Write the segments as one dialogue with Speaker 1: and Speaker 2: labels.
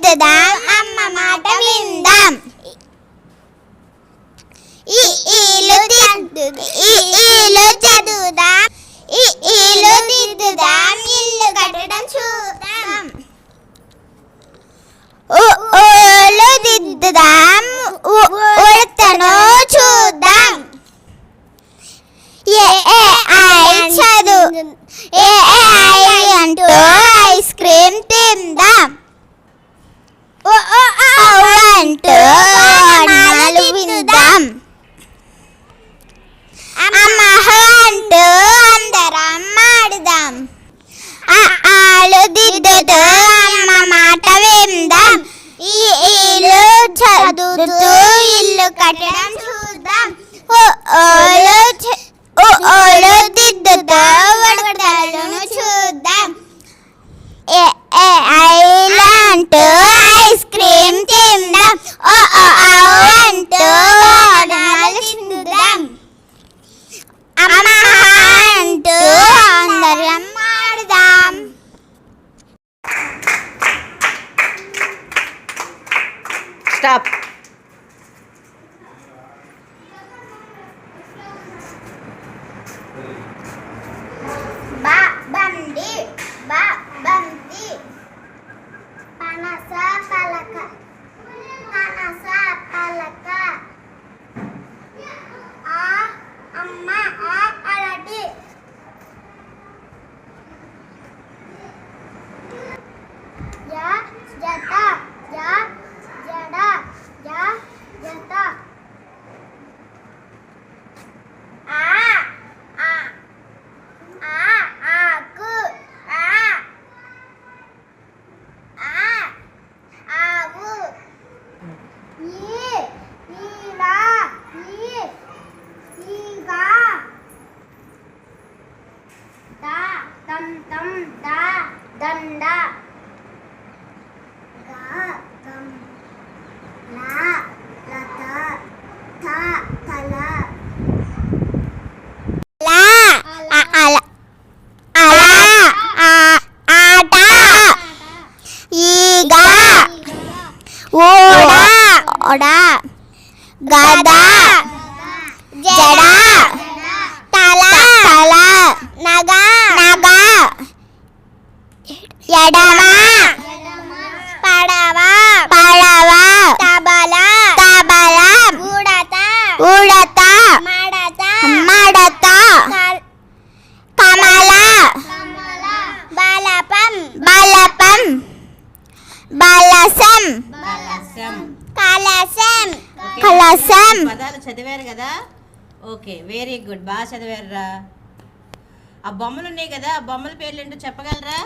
Speaker 1: దిద్దుదాం అమ్మ మాట విందాం. ఈలు చదువుదాం, ఈలు దిద్దుదాం, ఇల్లు కట్టడం చూద్దాం. ఓలు దిద్దుదాం, ఉడతను చూద్దాం. అంటూ ఐస్ క్రీమ్ తిందాం. అంటూ విందాం. అమ్మ అంటూ అందరం ఆడుదాం. ఆలు దిద్దుతూ అమ్మ మాట విందాం. ఇల్లు చదువుతూ ఇల్లు కట్టడం చూద్దాం. ఓలు దిద్దుతూ ఉడతలను చూద్దాం. అంటూ ఐస్ క్రీమ్ తిందాం. అంటూ తిందాం. అమ్మ అంటూ అందరం ఆడుదాం.
Speaker 2: స్టాప్.
Speaker 1: బండి బంతి పనస పలక అమ్మ అరటి జత జడ జత ఆకు ఆవు ఈలా ఈగా దండం దండ గం లత తల ఆట ఈగ ఓడ గద జడ తల నగ ఎడమ పడవ తబల ఉడత మడత కమల బలపం బలసం కలసం.
Speaker 2: పదాలు చదివారు కదా? ఓకే, వెరీ గుడ్, బాగా చదివారురా. ఆ బొమ్మలు ఉన్నాయి కదా, ఆ బొమ్మల పేర్లు ఏంటో చెప్పగలరా?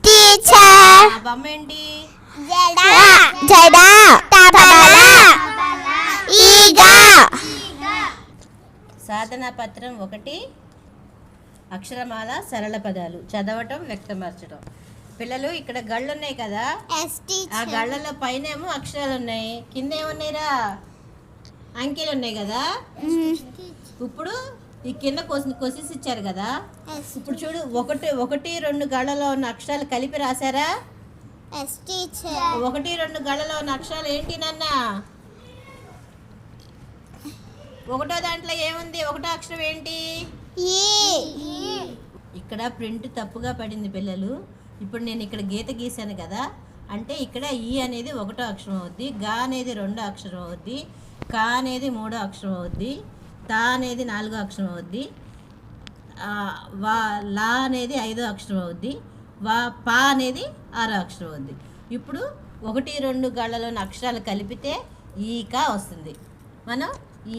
Speaker 1: టీచర్.
Speaker 2: ఆ బొమ్మ ఏంటి?
Speaker 1: జడ తబల ఈగ.
Speaker 2: సాధన పత్రం 1 అక్షరమాల సరళ పదాలు చదవటం వ్యక్తపరచడం. పిల్లలు ఇక్కడ గళ్ళు ఉన్నాయి కదా, ఆ గళ్ళలో పైన ఏమో అక్షరాలు ఉన్నాయి, కింద ఏమున్నాయిరా? అంకెలు ఉన్నాయి కదా. ఇప్పుడు ఈ కింద కొసిస్ ఇచ్చారు కదా, ఇప్పుడు చూడు 1, 2 గళ్ళలో ఉన్న అక్షరాలు కలిపి రాశారా? 1, 2 గళ్ళలో ఉన్న అక్షరాలు ఏంటి నాన్న? ఒకటో దాంట్లో ఏముంది? ఒకటో అక్షరం ఏంటి? ఇక్కడ ప్రింట్ తప్పుగా పడింది పిల్లలు. ఇప్పుడు నేను ఇక్కడ గీత గీసాను కదా, అంటే ఇక్కడ ఈ అనేది 1వ అక్షరం అవుద్ది, గా అనేది 2వ అక్షరం అవుద్ది, కా అనేది 3వ అక్షరం అవుద్ది, తా అనేది 4వ అక్షరం అవుద్ది, లా అనేది 5వ అక్షరం అవుద్ది, పా అనేది 6వ అక్షరం అవుద్ది. ఇప్పుడు 1, 2 గళ్ళలోని అక్షరాలు కలిపితే ఈకా వస్తుంది. మనం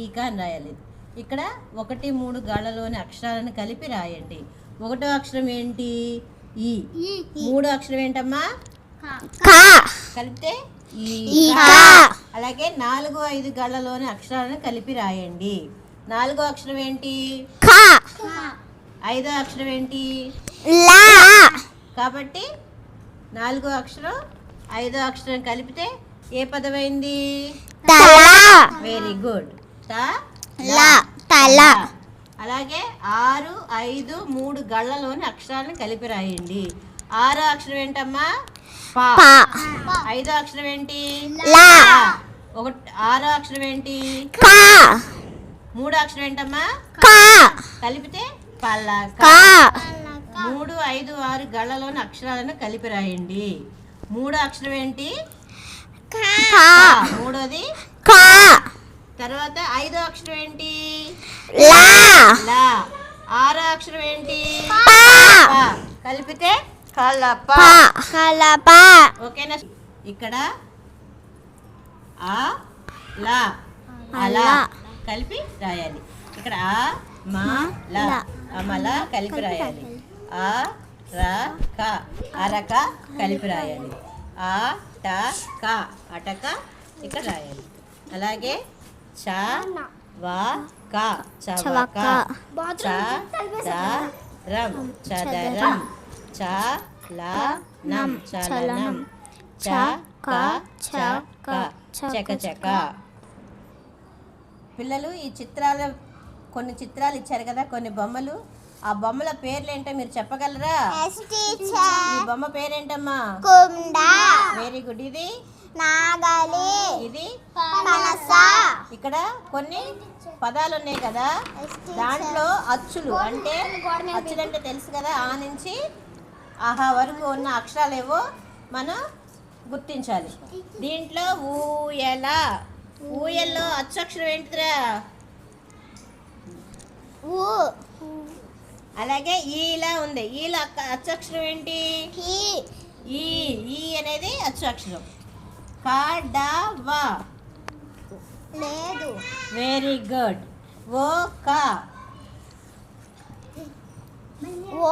Speaker 2: ఈకా అని రాయాలి. ఇక్కడ 1, 3 గళ్ళలోని అక్షరాలను కలిపి రాయండి. 1వ అక్షరం ఏంటి? ఈ. 3వ అక్షరం ఏంటమ్మా? కలిపితే ఈకా. అలాగే 4, 5 గళ్ళలోని అక్షరాలను కలిపి రాయండి. 4వ అక్షరం ఏంటి? 5వ అక్షరం ఏంటి? కాబట్టి 4వ అక్షరం 5వ అక్షరం కలిపితే ఏ పదమైంది? Very good. తల. అలాగే 6, 5, 3 గళ్ళలోని అక్షరాలను కలిపి రాయండి. 6వ అక్షరం ఏంటమ్మా? పా.
Speaker 1: పా.
Speaker 2: ఐదో అక్షరం ఏంటి?
Speaker 1: లా.
Speaker 2: ఆరో అక్షరం ఏంటి?
Speaker 1: కా.
Speaker 2: మూడో అక్షరం ఏంటమ్మా?
Speaker 1: కా.
Speaker 2: కలిపితే పలక.
Speaker 1: కా.
Speaker 2: 3, 5, 6 గళ్ళలోని అక్షరాలను కలిపి రాయండి. మూడో అక్షరం ఏంటి?
Speaker 1: కా.
Speaker 2: మూడోది
Speaker 1: కా.
Speaker 2: తర్వాత ఐదో అక్షరం ఏంటి?
Speaker 1: లా.
Speaker 2: లా. ఆరో అక్షరం ఏంటి?
Speaker 1: పా.
Speaker 2: పా. కలిపితే కలప.
Speaker 1: కలప.
Speaker 2: ఓకేనా? ఇక్కడ ఆ లా అలా కలిపి రాయాలి. ఇక్కడ ఆ మా లా అమల కలిపి రాయాలి. ఆ రా క అరక కలిపి రాయాలి. ఆ ట క అటక ఇక్కడ రాయాలి. అలాగే చ వా క చవక. చ ద రం చదరం. చ ల నం చలనం. చ క చ క చకచక. పిల్లలు ఈ కొన్ని చిత్రాలు ఇచ్చారు కదా, కొన్ని బొమ్మలు. ఆ బొమ్మల పేర్లు ఏంటో మీరు చెప్పగలరా? ఈ బొమ్మ పేరేంటమ్మా?
Speaker 1: కుండ.
Speaker 2: Very good. ఇది
Speaker 1: నాగలి.
Speaker 2: ఇది
Speaker 1: పనస.
Speaker 2: ఇక్కడ కొన్ని పదాలు ఉన్నాయి కదా, దాంట్లో అచ్చులు అంటే అచ్చులంటే తెలుసు కదా, ఆ నుంచి ఆహా వరకు ఉన్న అక్షరాలు ఏవో మనం గుర్తించాలి. దీంట్లో ఊయల. ఊయల్లో అచ్చు అక్షరం ఏంటిదిరా?
Speaker 1: ఊ.
Speaker 2: అలాగే ఈలా ఉంది. ఈల అచ్చు అక్షరం ఏంటి?
Speaker 1: హి.
Speaker 2: ఈ అనేది అచ్చు అక్షరం. కడవ.
Speaker 1: లేదు.
Speaker 2: Very good. ఓ క.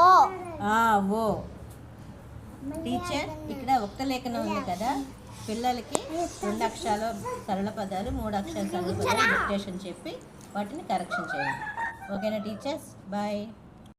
Speaker 1: ఓ.
Speaker 2: ఓ. టీచర్ ఇక్కడ ఒక్క లేఖనం ఉంది కదా, పిల్లలకి 2 అక్షరాలు సరళ పదాలు, 3 అక్షరాలు సరళ పదాలు డిక్టేషన్ చెప్పి వాటిని కరెక్షన్ చేయండి. ఓకేనా టీచర్స్? బాయ్.